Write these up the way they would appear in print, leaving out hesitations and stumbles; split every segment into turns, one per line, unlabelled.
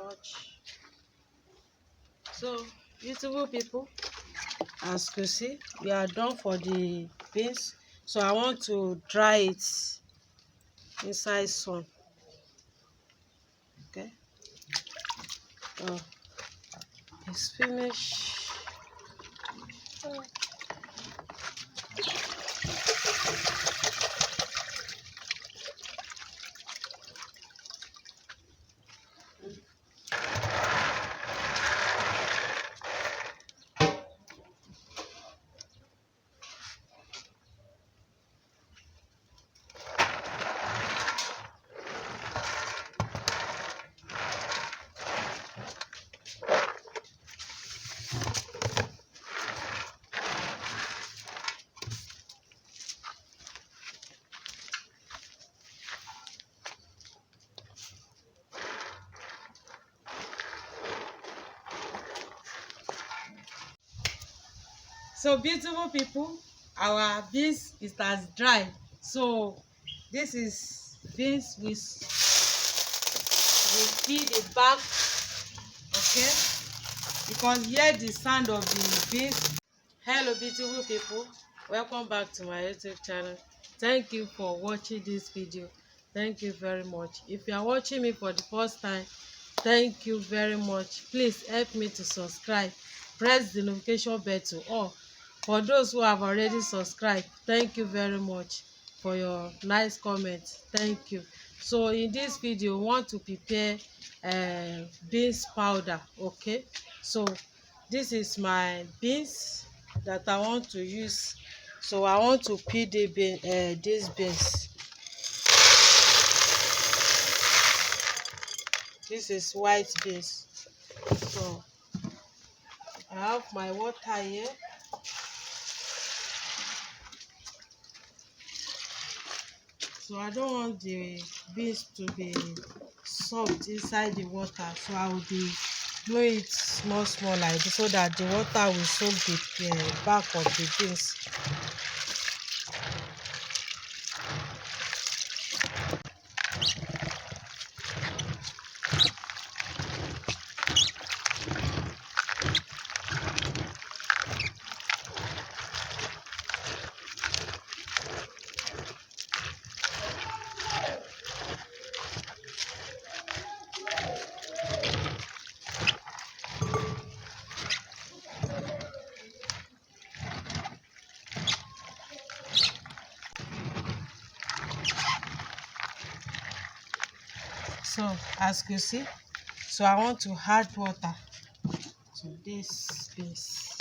touch. So beautiful people, as you see, we are done for the beans. So I want to dry it inside sun. Okay, oh, it's finished. So beautiful people, our beans is as dry. So this is beans with peel the back, okay? You can hear the sound of the beans. Hello beautiful people, welcome back to my YouTube channel. Thank you for watching this video. Thank you very much. If you are watching me for the first time, thank you very much. Please help me to subscribe, press the notification bell to all. For those who have already subscribed, thank you very much for your nice comments. Thank you. So in this video we want to prepare beans powder. Okay, so this is my beans that I want to use. So I want to peel these beans. This is white beans. So I have my water here. So I don't want the beans to be soaked inside the water, so I will be doing it small like this so that the water will soak the back of the beans. So as you see, so I want to add water to this beans.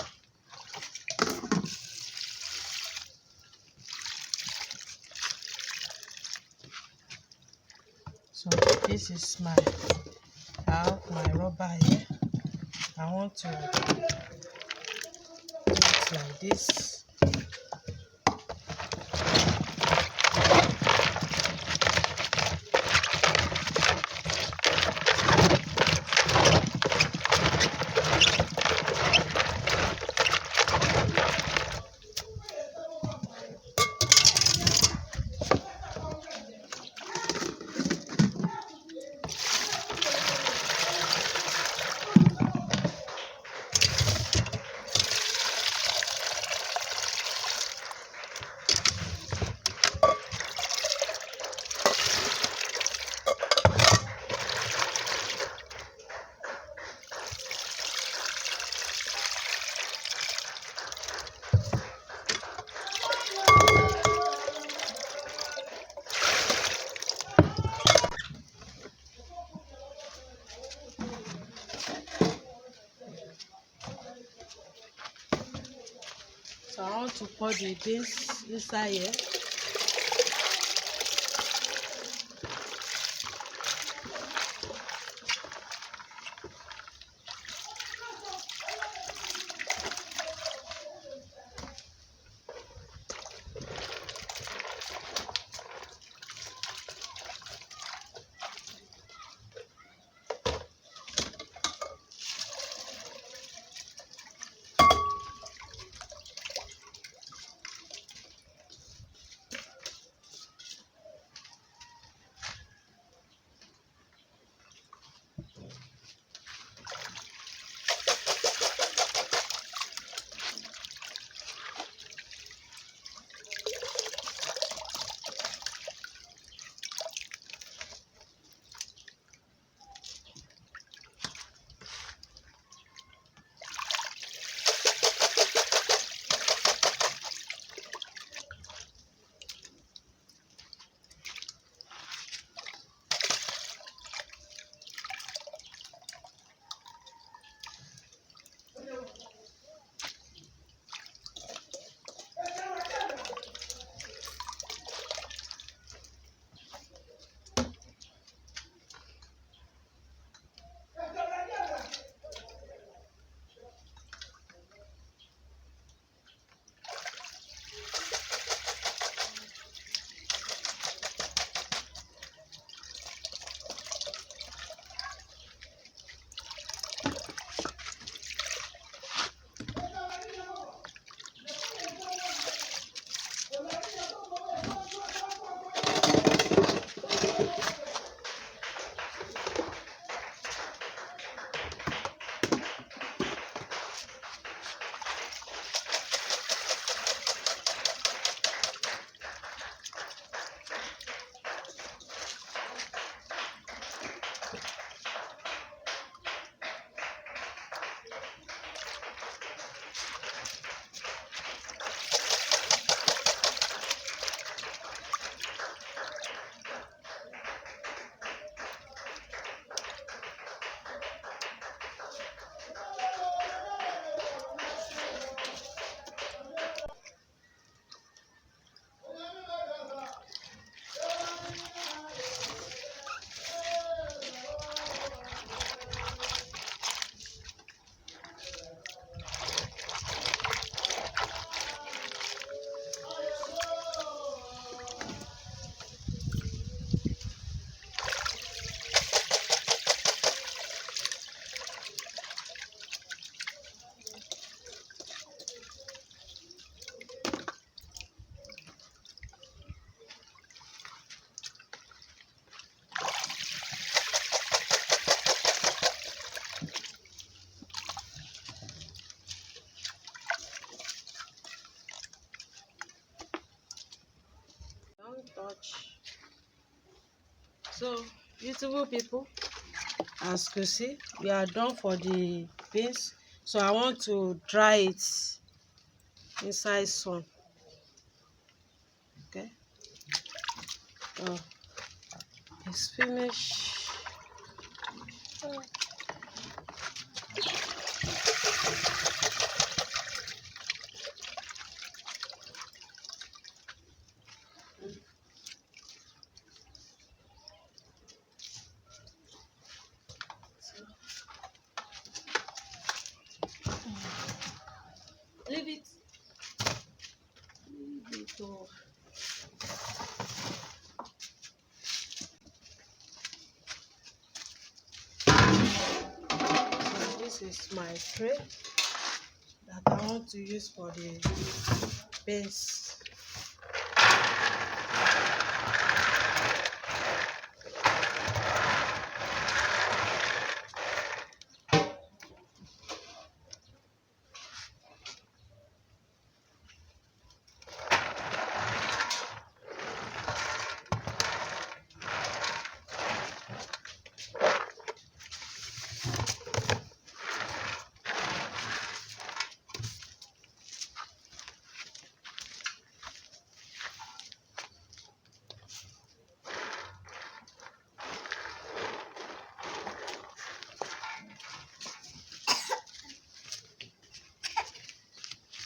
So this is I have my rubber here. I want to do it like this. So I want to pour the beans inside here. beautiful people, as you see, we are done for the beans, so I want to dry it inside sun. Okay, oh, it's finished. Leave it. Leave it. Oh. So this is my tray that I want to use for the beans.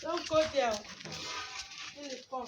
Don't go there. Please come.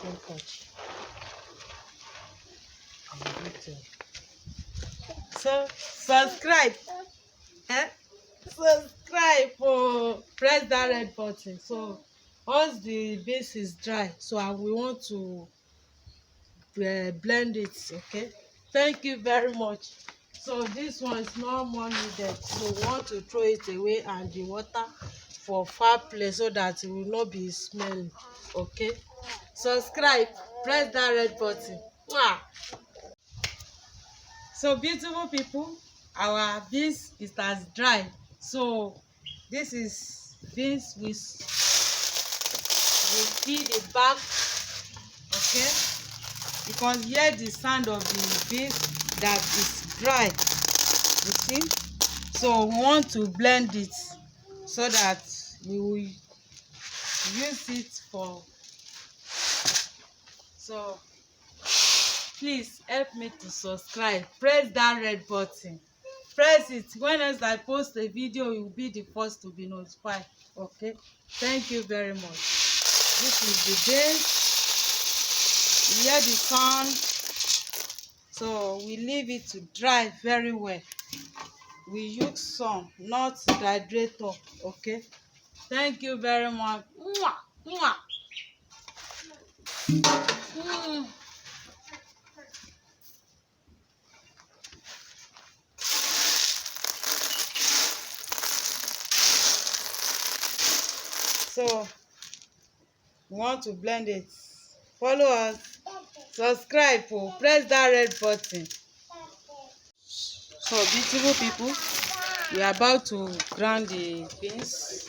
Don't touch. So subscribe. Eh? Subscribe for press that red button. So once the base is dry, so we want to blend it. Okay, thank you very much. So this one is not more needed, so we want to throw it away and the water for far place so that it will not be smelling. Okay, subscribe, press that red button. Mwah! So beautiful people, our beans is as dry. So this is beans with we feed the back. Okay, you can hear the sound of the beans that is dry. You see, so we want to blend it so that we will use it for. So please help me to subscribe, press that red button, press it. When I post a video, you will be the first to be notified. Okay, thank you very much. This is the beans. You hear the sound, so we leave it to dry very well. We use sun, not dehydrator. Okay, thank you very much. Mwah, mwah. So we want to blend it. Follow us, subscribe, press that red button. So beautiful people, we are about to grind the beans.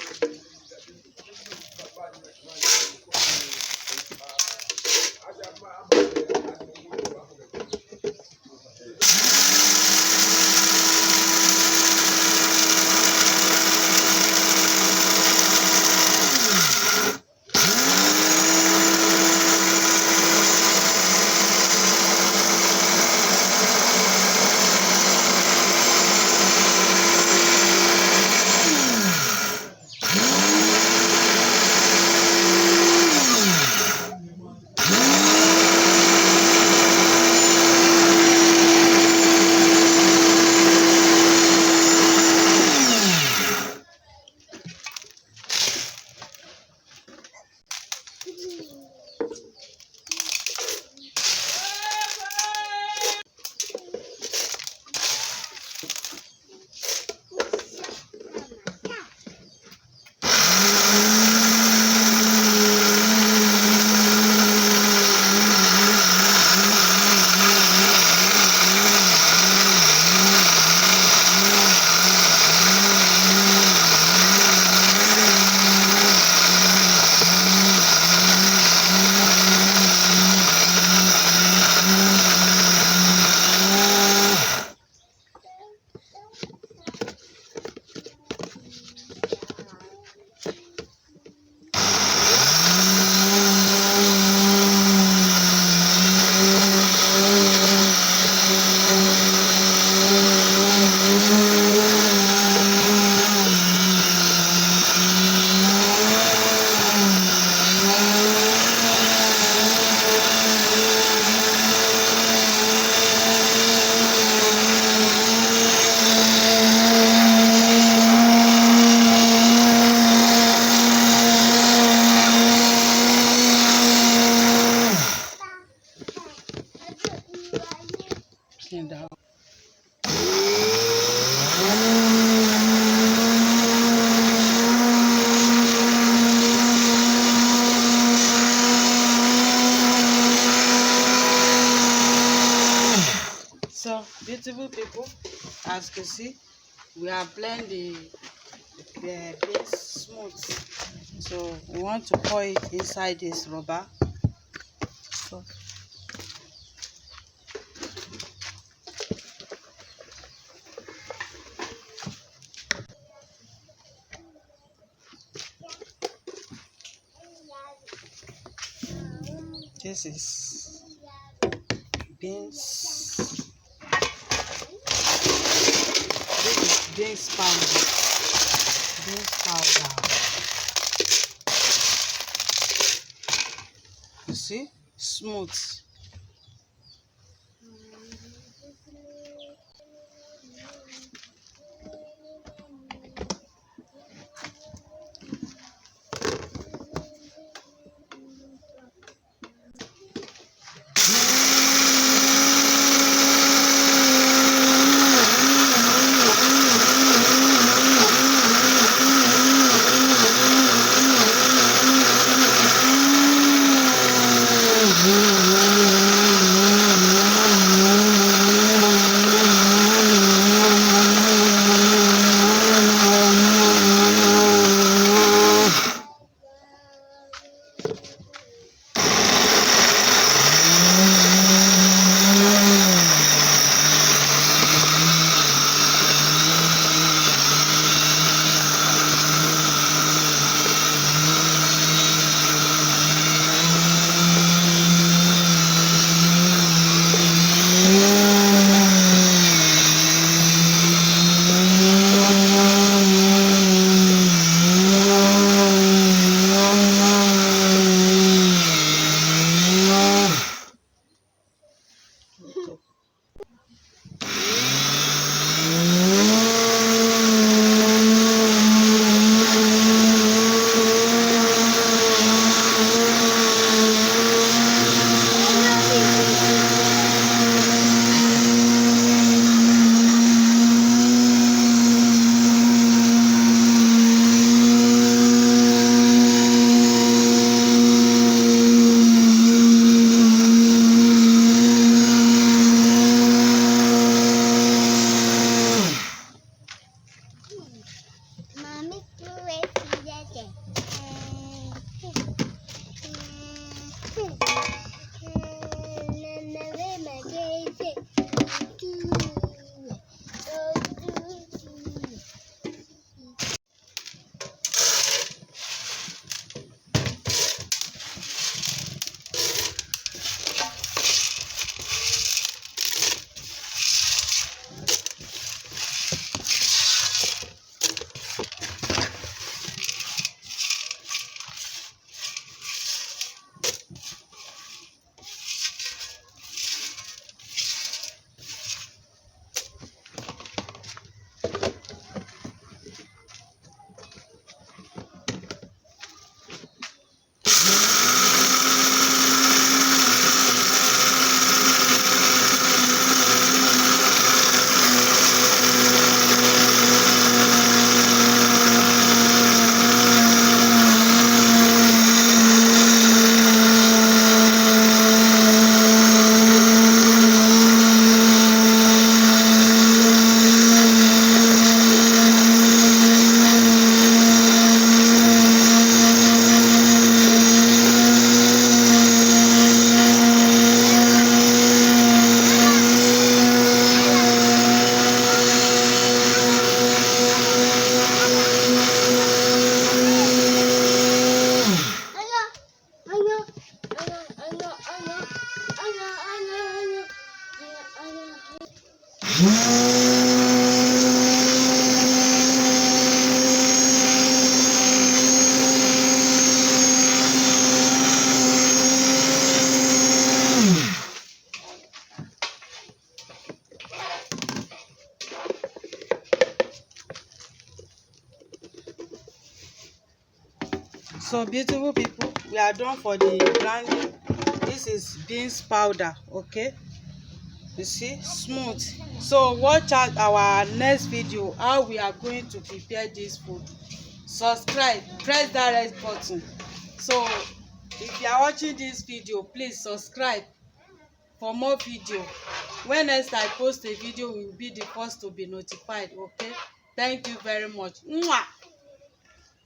As you can see, we are blending the beans smooth. So we want to pour it inside this rubber. So this is beans. This is beans powder. Beans powder. You see, smooth. So beautiful people, we are done for the grinding. This is beans powder, okay? You see, smooth. So watch out our next video how we are going to prepare this food. Subscribe, press that red button. So if you are watching this video, please subscribe for more video. When next I post a video, you will be the first to be notified. Okay, thank you very much. Mwah.